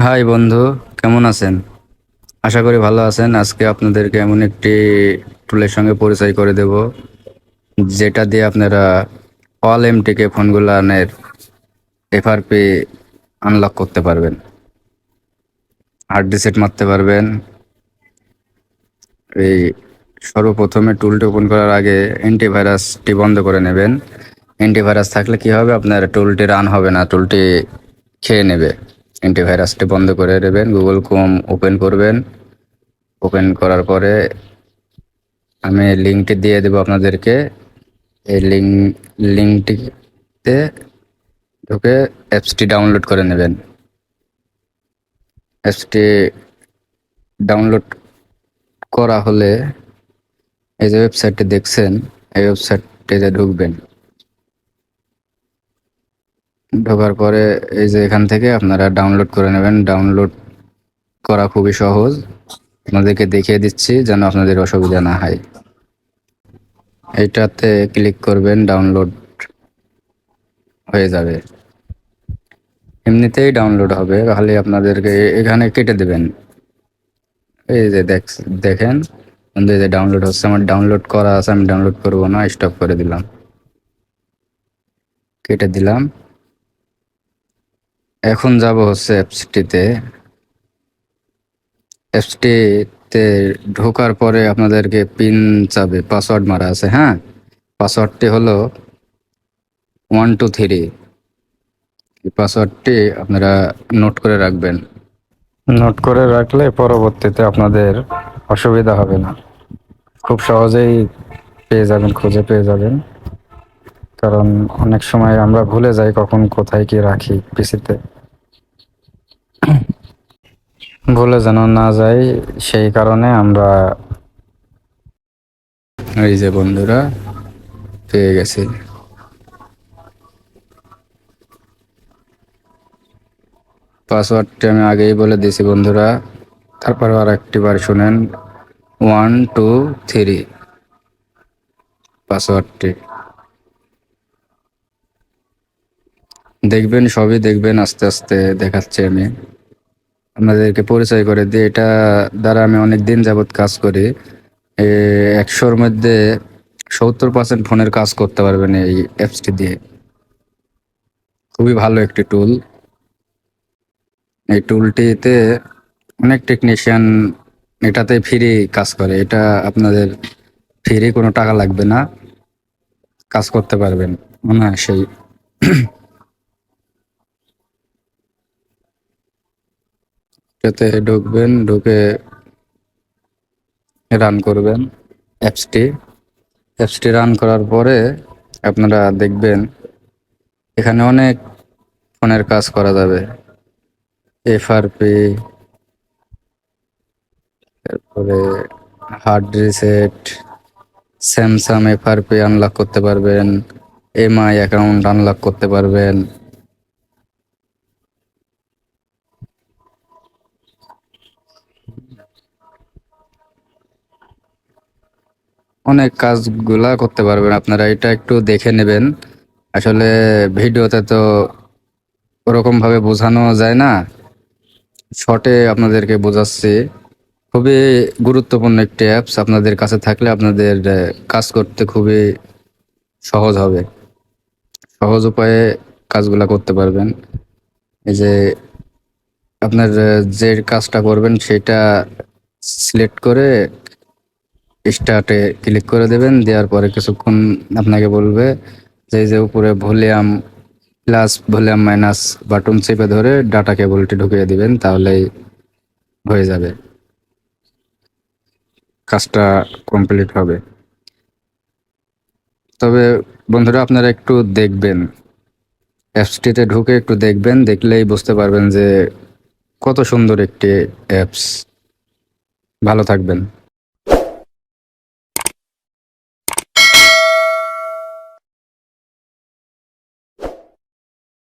High বন্ধু, কেমন আছেন? আশা করি ভালো আছেন। আজকে আপনাদেরকে এমন একটি টুলের সঙ্গে পরিচয় করে দেব, যেটা দিয়ে আপনারা অল এমটিকে ফোনগুলানের এফআরপি আনলক করতে পারবেন, হার্ড রিসেট মারতে পারবেন। এই সর্বপ্রথমে টুলটি ওপেন করার আগে অ্যান্টিভাইরাসটি বন্ধ করে নেবেন। অ্যান্টিভাইরাস থাকলে কি হবে, আপনার টুলটি রান হবে না, টুলটি খেয়ে নেবে। অ্যান্টিভাইরাসটি বন্ধ করে দেবেন, গুগল ক্রোম ওপেন করবেন। ওপেন করার পরে আমি লিঙ্কটি দিয়ে দেবো আপনাদেরকে। এই লিঙ্কটিতে ঢুকে অ্যাপসটি ডাউনলোড করে নেবেন। অ্যাপসটি ডাউনলোড করা হলে এই যে ওয়েবসাইটটি দেখছেন, এই ওয়েবসাইটটিতে ঢুকবেন। ঢোকার পরে এই যে এখান থেকে আপনারা ডাউনলোড করে নেবেন। ডাউনলোড করা খুবই সহজ, আপনাদেরকে দেখিয়ে দিচ্ছি যেন আপনাদের অসুবিধা না হয়। এইটাতে ক্লিক করবেন, ডাউনলোড হয়ে যাবে। এমনিতেই ডাউনলোড হবে, খালি আপনাদেরকে এখানে কেটে দেবেন। এই যে দেখেন বন্ধু, এই যে ডাউনলোড হচ্ছে, আমার ডাউনলোড করা আছে, আমি ডাউনলোড করব না, স্টপ করে দিলাম, কেটে দিলাম। এখন যাব হচ্ছে অ্যাপসটিতে। অ্যাপসটিতে ঢোকার পরে আপনাদেরকে পিন চাবে, পাসওয়ার্ড মারা আছে। হ্যাঁ, পাসওয়ার্ডটি হলো 123। এই পাসওয়ার্ডটি আপনারা নোট করে রাখবেন। নোট করে রাখলে পরবর্তীতে আপনাদের অসুবিধা হবে না, খুব সহজেই পেয়ে যাবেন, খুঁজে পেয়ে যাবেন। কারণ অনেক সময় আমরা ভুলে যাই কখন কোথায় কি রাখি পিসিতে। ভুলে যেন না যাই, সেই কারণে আমরা এই যে বন্ধুরা পেয়ে গেছি। পাসওয়ার্ডটি আমি আগেই বলে দিয়েছি বন্ধুরা, তারপর আর একটিবার শুনেন। 123 পাসওয়ার্ডটি। দেখবেন, সবই দেখবেন, আস্তে আস্তে দেখাচ্ছি। আমি আপনাদেরকে পরিচয় করে দিই, এটা দ্বারা আমি অনেক দিন যাবৎ কাজ করি। 100-র মধ্যে 70% ফোনের কাজ করতে পারবেন এই অ্যাপসটি দিয়ে। খুবই ভালো একটি টুল। এই টুলটিতে অনেক টেকনিশিয়ান এটাতে ফ্রি কাজ করে। এটা আপনাদের ফ্রি, কোনো টাকা লাগবে না, কাজ করতে পারবেন সেই। এটাতে ঢুকবেন, ঢুকে রান করবেন অ্যাপসটি। অ্যাপসটি রান করার পরে আপনারা দেখবেন এখানে অনেক ফোনের কাজ করা যাবে। এফআরপি, তারপরে hard reset, Samsung FRP unlock করতে পারবেন, এমআই অ্যাকাউন্ট আনলক করতে পারবেন। অনেক কাজগুলা করতে পারবেন আপনারা, এটা একটু দেখে নেবেন। আসলে ভিডিওতে তো ওরকম ভাবে বোঝানো যায় না, শর্টে আপনাদেরকে বোঝাচ্ছি। খুবই গুরুত্বপূর্ণ একটি অ্যাপস, আপনাদের কাছে থাকলে আপনাদের কাজ করতে খুবই সহজ হবে। সহজ উপায়ে কাজগুলা করতে পারবেন। এই যে আপনার যে কাজটা করবেন সেটা সিলেক্ট করে স্টার্টে ক্লিক করে দেবেন। দেওয়ার পরে কিছুক্ষণ আপনাকে বলবে যে এই যে উপরে volume plus volume minus button চেপে ধরে ডাটা কেবলটি ঢুকিয়ে দিবেন, তাহলেই হয়ে যাবে, কাজটা কমপ্লিট হবে। তবে বন্ধুরা আপনারা একটু দেখবেন, অ্যাপসটিতে ঢুকে একটু দেখবেন, দেখলেই বুঝতে পারবেন যে কত সুন্দর একটি অ্যাপস। ভালো থাকবেন।